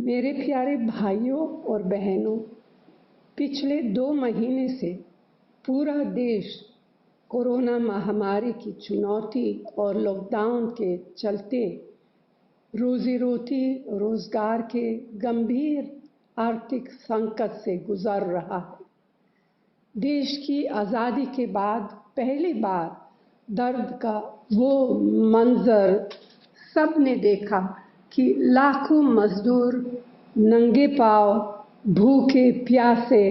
मेरे प्यारे भाइयों और बहनों, पिछले 2 महीने से पूरा देश कोरोना महामारी की चुनौती और लॉकडाउन के चलते रोजी रोटी रोजगार के गंभीर आर्थिक संकट से गुजर रहा है। देश की आज़ादी के बाद पहली बार दर्द का वो मंजर सबने देखा कि लाखों मजदूर नंगे पांव, भूखे प्यासे,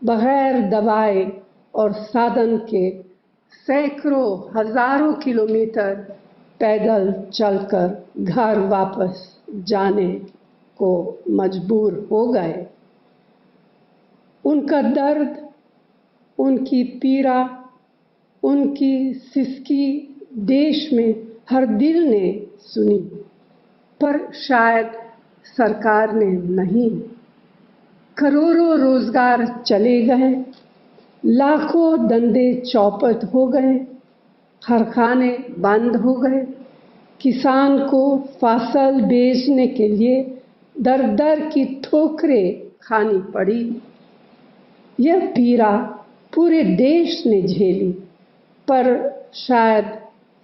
बगैर दवाई और साधन के सैकड़ों हजारों किलोमीटर पैदल चलकर घर वापस जाने को मजबूर हो गए। उनका दर्द, उनकी पीड़ा, उनकी सिसकी देश में हर दिल ने सुनी, पर शायद सरकार ने नहीं। करोड़ों रोजगार चले गए, लाखों धंधे चौपट हो गए, कारखाने बंद हो गए, किसान को फसल बेचने के लिए दर दर की ठोकरें खानी पड़ी। यह पीड़ा पूरे देश ने झेली, पर शायद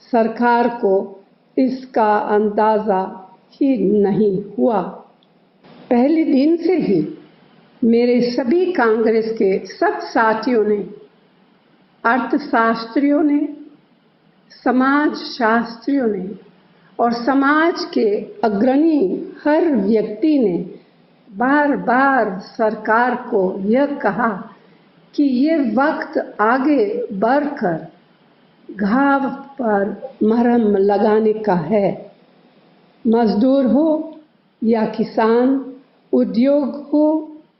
सरकार को इसका अंदाजा ही नहीं हुआ। पहले दिन से ही मेरे सभी कांग्रेस के सब साथियों ने, अर्थशास्त्रियों ने, समाज शास्त्रियों ने और समाज के अग्रणी हर व्यक्ति ने बार बार सरकार को यह कहा कि ये वक्त आगे बढ़कर घाव पर मरहम लगाने का है। मजदूर हो या किसान, उद्योग हो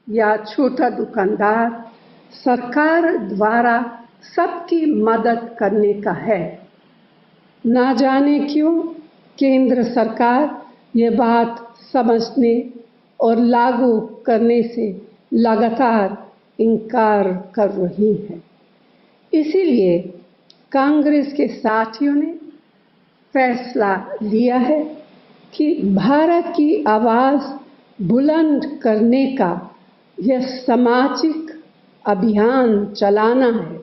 या छोटा दुकानदार, सरकार द्वारा सबकी मदद करने का है। ना जाने क्यों केंद्र सरकार ये बात समझने और लागू करने से लगातार इनकार कर रही है। इसीलिए कांग्रेस के साथियों ने फैसला लिया है कि भारत की आवाज़ बुलंद करने का यह सामाजिक अभियान चलाना है।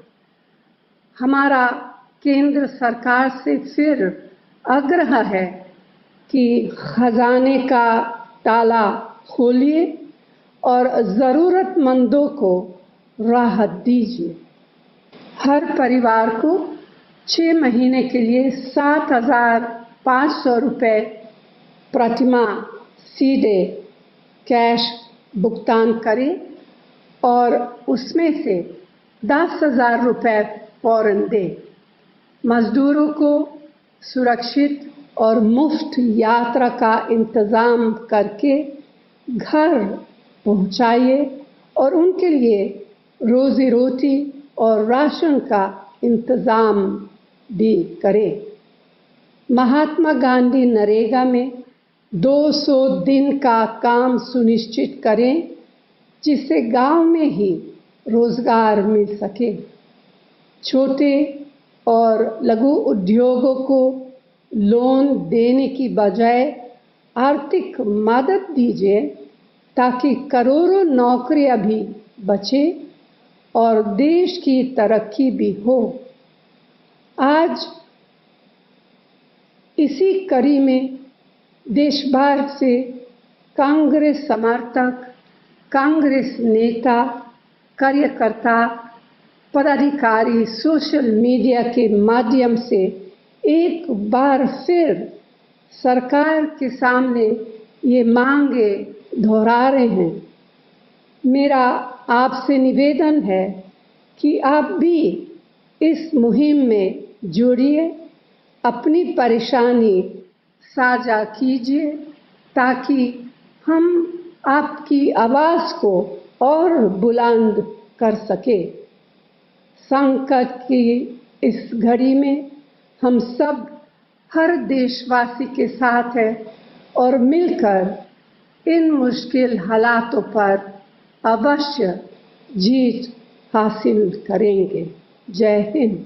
हमारा केंद्र सरकार से फिर आग्रह है कि खजाने का ताला खोलिए और ज़रूरतमंदों को राहत दीजिए। हर परिवार को 6 महीने के लिए 7,500 रुपये प्रतिमाह सीधे कैश भुगतान करें और उसमें से 10,000 रुपये फौरन दें। मजदूरों को सुरक्षित और मुफ्त यात्रा का इंतज़ाम करके घर पहुंचाइए और उनके लिए रोजी रोटी और राशन का इंतज़ाम भी करें। महात्मा गांधी नरेगा में 200 दिन का काम सुनिश्चित करें, जिससे गांव में ही रोजगार मिल सके। छोटे और लघु उद्योगों को लोन देने की बजाय आर्थिक मदद दीजिए, ताकि करोड़ों नौकरियां भी बचे और देश की तरक्की भी हो। आज इसी कड़ी में देश भर से कांग्रेस समर्थक, कांग्रेस नेता, कार्यकर्ता, पदाधिकारी सोशल मीडिया के माध्यम से एक बार फिर सरकार के सामने ये मांगे दोहरा रहे हैं। मेरा आपसे निवेदन है कि आप भी इस मुहिम में जुड़िए, अपनी परेशानी साझा कीजिए, ताकि हम आपकी आवाज़ को और बुलंद कर सके। संकट की इस घड़ी में हम सब हर देशवासी के साथ हैं और मिलकर इन मुश्किल हालातों पर अवश्य जीत हासिल करेंगे। जय हिंद।